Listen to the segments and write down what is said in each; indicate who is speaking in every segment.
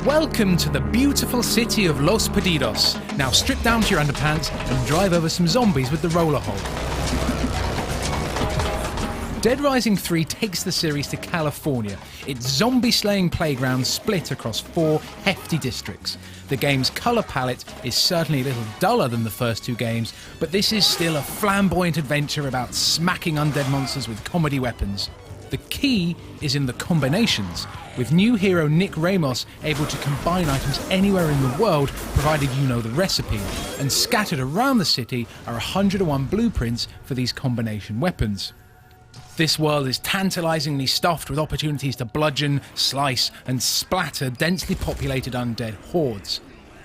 Speaker 1: Welcome to the beautiful city of Los Perdidos. Now strip down to your underpants and drive over some zombies with the roller hole. Dead Rising 3 takes the series to California, its zombie-slaying playground split across 4 hefty districts. The game's colour palette is certainly a little duller than the first 2 games, but this is still a flamboyant adventure about smacking undead monsters with comedy weapons. The key is in the combinations, with new hero Nick Ramos able to combine items anywhere in the world provided you know the recipe, and scattered around the city are 101 blueprints for these combination weapons. This world is tantalisingly stuffed with opportunities to bludgeon, slice and splatter densely populated undead hordes.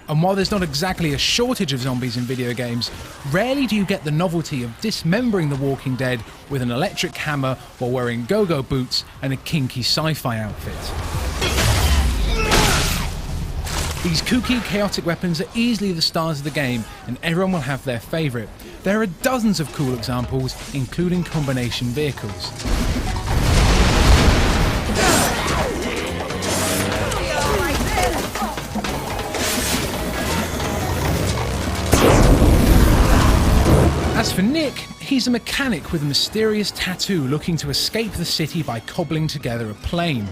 Speaker 1: And while there's not exactly a shortage of zombies in video games, rarely do you get the novelty of dismembering the Walking Dead with an electric hammer while wearing go-go boots and a kinky sci-fi outfit. These kooky, chaotic weapons are easily the stars of the game, and everyone will have their favourite. There are dozens of cool examples, including combination vehicles. As for Nick, he's a mechanic with a mysterious tattoo looking to escape the city by cobbling together a plane.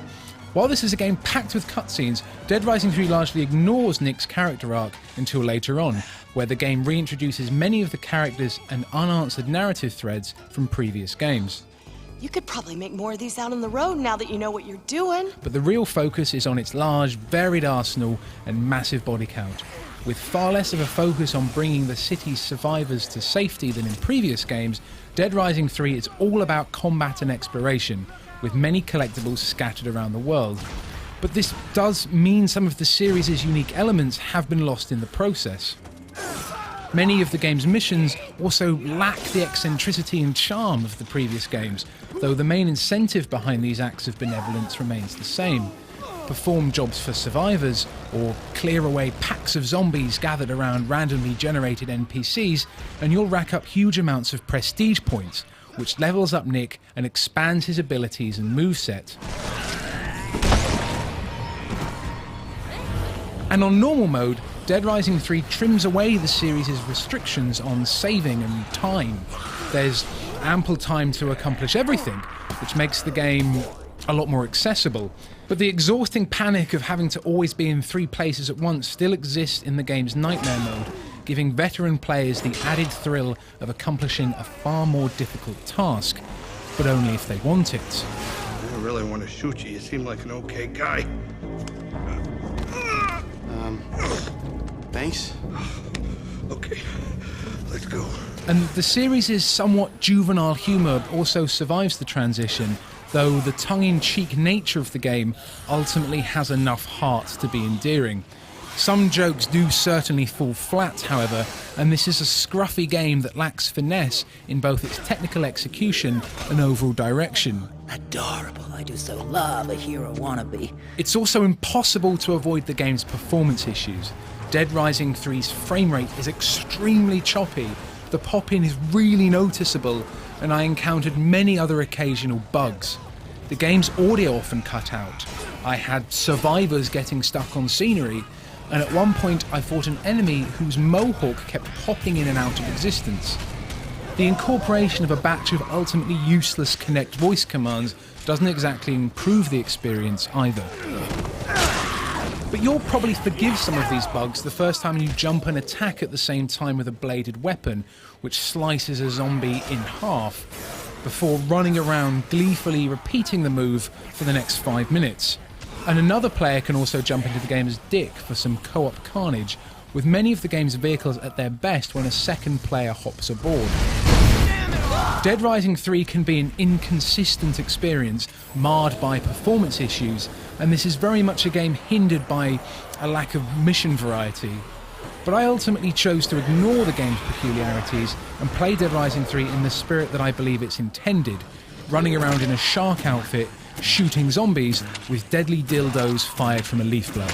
Speaker 1: While this is a game packed with cutscenes, Dead Rising 3 largely ignores Nick's character arc until later on, where the game reintroduces many of the characters and unanswered narrative threads from previous games.
Speaker 2: You could probably make more of these out on the road now that you know what you're doing.
Speaker 1: But the real focus is on its large, varied arsenal and massive body count. With far less of a focus on bringing the city's survivors to safety than in previous games, Dead Rising 3 is all about combat and exploration, with many collectibles scattered around the world. But this does mean some of the series' unique elements have been lost in the process. Many of the game's missions also lack the eccentricity and charm of the previous games, though the main incentive behind these acts of benevolence remains the same. Perform jobs for survivors, or clear away packs of zombies gathered around randomly generated NPCs, and you'll rack up huge amounts of prestige points, which levels up Nick and expands his abilities and moveset. And on normal mode, Dead Rising 3 trims away the series' restrictions on saving and time. There's ample time to accomplish everything, which makes the game a lot more accessible. But the exhausting panic of having to always be in 3 places at once still exists in the game's nightmare mode, giving veteran players the added thrill of accomplishing a far more difficult task, but only if they want it.
Speaker 3: I really want to shoot you. You seem like an okay guy.
Speaker 4: Thanks.
Speaker 3: Okay, let's go.
Speaker 1: And the series' somewhat juvenile humour also survives the transition, though the tongue-in-cheek nature of the game ultimately has enough heart to be endearing. Some jokes do certainly fall flat, however, and this is a scruffy game that lacks finesse in both its technical execution and overall direction.
Speaker 5: Adorable, I do so love a hero wannabe.
Speaker 1: It's also impossible to avoid the game's performance issues. Dead Rising 3's frame rate is extremely choppy, the pop-in is really noticeable, and I encountered many other occasional bugs. The game's audio often cut out. I had survivors getting stuck on scenery, and at one point I fought an enemy whose mohawk kept popping in and out of existence. The incorporation of a batch of ultimately useless Kinect voice commands doesn't exactly improve the experience either. But you'll probably forgive some of these bugs the first time you jump and attack at the same time with a bladed weapon, which slices a zombie in half, before running around gleefully repeating the move for the next 5 minutes. And another player can also jump into the game as Dick for some co-op carnage, with many of the game's vehicles at their best when a second player hops aboard. Dead Rising 3 can be an inconsistent experience, marred by performance issues, and this is very much a game hindered by a lack of mission variety. But I ultimately chose to ignore the game's peculiarities and play Dead Rising 3 in the spirit that I believe it's intended, running around in a shark outfit, shooting zombies with deadly dildos fired from a leaf blower.